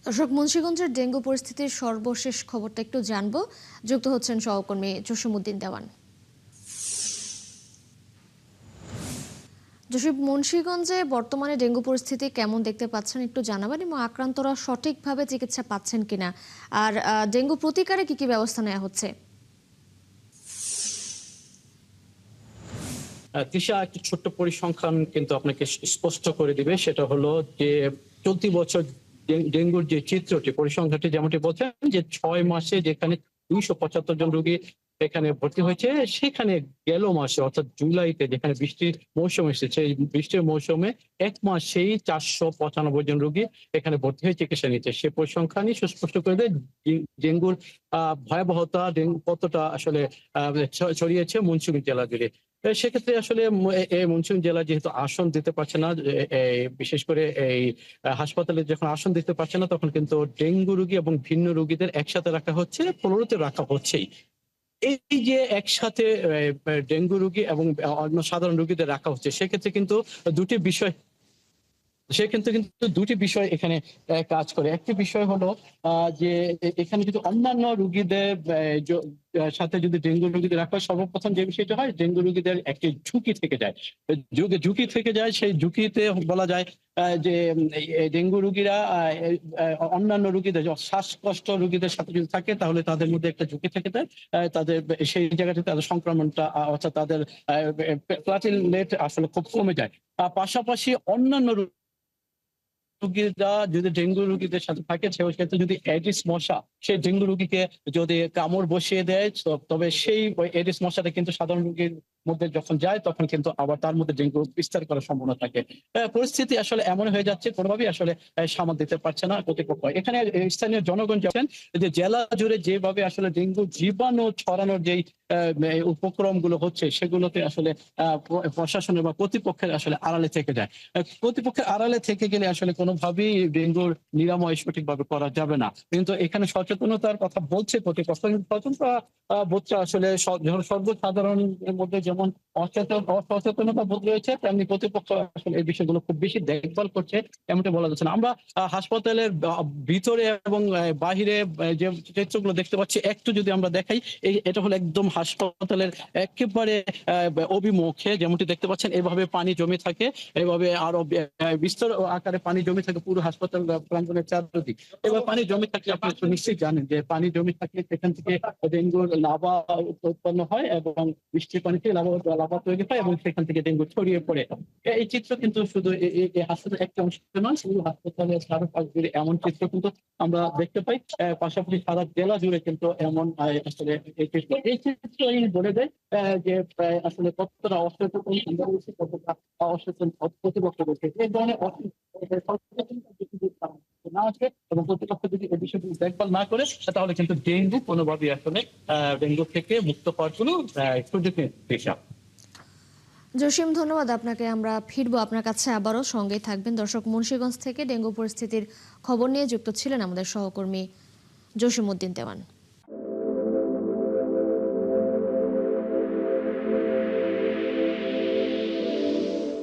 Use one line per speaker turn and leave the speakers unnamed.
দর্শক, মুন্সিগঞ্জের ডেঙ্গু পরিস্থিতির সর্বশেষ খবরটা একটু জানবো। যুক্ত হচ্ছেন সহকর্মী জসিমউদ্দিন দেওয়ান। জসিম, মুন্সিগঞ্জে বর্তমানে ডেঙ্গু পরিস্থিতি কেমন দেখতে পাচ্ছেন একটু জানাবেন, এবং আক্রান্তরা সঠিকভাবে চিকিৎসা পাচ্ছেন কিনা, আর ডেঙ্গু প্রতিকারে কি কি ব্যবস্থা নেওয়া হচ্ছে?
তৃষা, একটি ছোট্ট পরিসংখ্যান কিন্তু আপনাকে স্পষ্ট করে দিবে। সেটা হলো যে চলতি বছর ডেঙ্গুর যে চিত্রটি, পরিসংখ্যানটি যেমনটি বলছেন যে 6 মাসে যেখানে 275 জন রোগী এখানে ভর্তি হয়েছে, সেখানে গেল মাসে অর্থাৎ জুলাইতে যেখানে বৃষ্টির মৌসুম এসেছে, এই বৃষ্টির মৌসুমে 1 মাসেই 495 জন রোগী এখানে ভর্তি হয়ে চিকিৎসা নিচ্ছে। সে পরিসংখ্যানই সুস্পষ্ট করে দেয় ডেঙ্গুর ভয়াবহতা, ডেঙ্গু কতটা আসলে ছড়িয়েছে মুন্সিগঞ্জ জেলা জুড়ে। সেক্ষেত্রে আসলে এই ময়মনসিংহ জেলা যেহেতু আসন দিতে পারছে না, বিশেষ করে এই হাসপাতালে যখন আসন দিতে পারছে না, তখন কিন্তু ডেঙ্গু রোগী এবং ভিন্ন রোগীদের একসাথে রাখা হচ্ছে, 15তে রাখা হচ্ছেই। এই যে একসাথে ডেঙ্গু রোগী এবং অন্য সাধারণ রোগীদের রাখা হচ্ছে, সেক্ষেত্রে কিন্তু দুটি বিষয় দুটি বিষয় এখানে কাজ করে। একটি বিষয় হলো যে এখানে যদি অন্যান্য রোগীদের সাথে যদি ডেঙ্গু রোগীদের রাখা হয়, সর্বপ্রথম যে বিষয়টা হয়, ডেঙ্গু রোগীদের একটি ঝুঁকি থেকে যায়। ঝুঁকি থেকে যায়, সেই ঝুঁকিতে বলা যায় যে এই ডেঙ্গু রোগীরা অন্যান্য রোগীদের শ্বাসকষ্ট রোগীদের সাথে যদি থাকে, তাহলে তাদের মধ্যে একটা ঝুঁকি থেকে যায়। তাদের সেই জায়গাতে তাদের সংক্রমণটা অর্থাৎ তাদের প্লাটিলেট আসলে খুব কমে যায়। পাশাপাশি অন্যান্য রোগীরা যদি ডেঙ্গু রোগীদের সাথে থাকে, সেক্ষেত্রে যদি এডিস মশা সেই ডেঙ্গু রোগীকে যদি কামড় বসিয়ে দেয়, তবে সেই এডিস মশাটা কিন্তু সাধারণ রোগীর মধ্যে যখন যায়, তখন কিন্তু আবার তার মধ্যে ডেঙ্গু বিস্তার করার সম্ভাবনা থাকে। পরিস্থিতি আসলে এমন হয়ে যাচ্ছে, কোনোভাবেই আসলে সামাল দিতে পারছে না কর্তৃপক্ষ। এখানে স্থানীয় জনগণ যাচ্ছেন যে জেলা জুড়ে যেভাবে আসলে ডেঙ্গু জীবাণু ছড়ানোর যেই উপক্রম গুলো হচ্ছে, সেগুলোতে আসলে প্রশাসনের বা কর্তৃপক্ষের আসলে আড়ালে থেকে যায়। কর্তৃপক্ষের আড়ালে থেকে গেলে আসলে কোনোভাবেই ডেঙ্গুর নিরাময় সঠিকভাবে করা যাবে না। কিন্তু এখানে সচেতনতার কথা বলছে কর্তৃপক্ষ, কিন্তু সচেতনতা বোধটা আসলে সর্বসাধারণের মধ্যে যেমন অসচেতনতা বোধ রয়েছে, তেমনি কর্তৃপক্ষ আসলে এই বিষয়গুলো খুব বেশি দেখভাল করছে এমনটা বলা যাচ্ছে না। আমরা হাসপাতালের ভিতরে এবং বাহিরে যে চিত্রগুলো দেখতে পাচ্ছি, একটু যদি আমরা দেখাই, এটা হলো একদম হাসপাতালের একেবারে অভিমুখে, যেমনটি দেখতে পাচ্ছেন এভাবে পানি জমে থাকে, এভাবে আরো বিস্তর আকারে পানি জমে থাকে পুরো হাসপাতাল প্রাঙ্গণের চারদিক। এবার পানি জমে থাকলে আপনি তো নিশ্চয়ই জানেন যে পানি জমে থাকলে সেখান থেকে ডেঙ্গুর লাভা উৎপন্ন হয়, এবং বৃষ্টির পানিতে লাভা তৈরি হয়, এবং সেখান থেকে ডেঙ্গু ছড়িয়ে পড়ে। এই চিত্র কিন্তু শুধু এই হাসপাতাল একটা অংশ নয়, শুধু হাসপাতালের চারপাশ জুড়ে এমন চিত্র কিন্তু আমরা দেখতে পাই। পাশাপাশি সারা জেলা জুড়ে কিন্তু এমন আসলে এই চিত্রই বলে দেয় যে আসলে কতটা অসচেতন আমরা রয়েছি, কতটা অসচেতন কর্তৃপক্ষ রয়েছে। এই ধরনের না আছে এবং কর্তৃপক্ষ যদি এই বিষয়টি দেখভাল না করে, তাহলে কিন্তু ডেঙ্গু কোনোভাবেই আসলে ডেঙ্গু থেকে মুক্ত হওয়ার কোনো সুযোগ নেই।
জসিম, ধন্যবাদ আপনাকে। আমরা ফিরবো আপনার কাছে আবারও, সঙ্গেই থাকবেন। দর্শক, মুন্সিগঞ্জ থেকে ডেঙ্গু পরিস্থিতির খবর নিয়ে যুক্ত ছিলেন আমাদের সহকর্মী জসিমউদ্দিন দেওয়ান।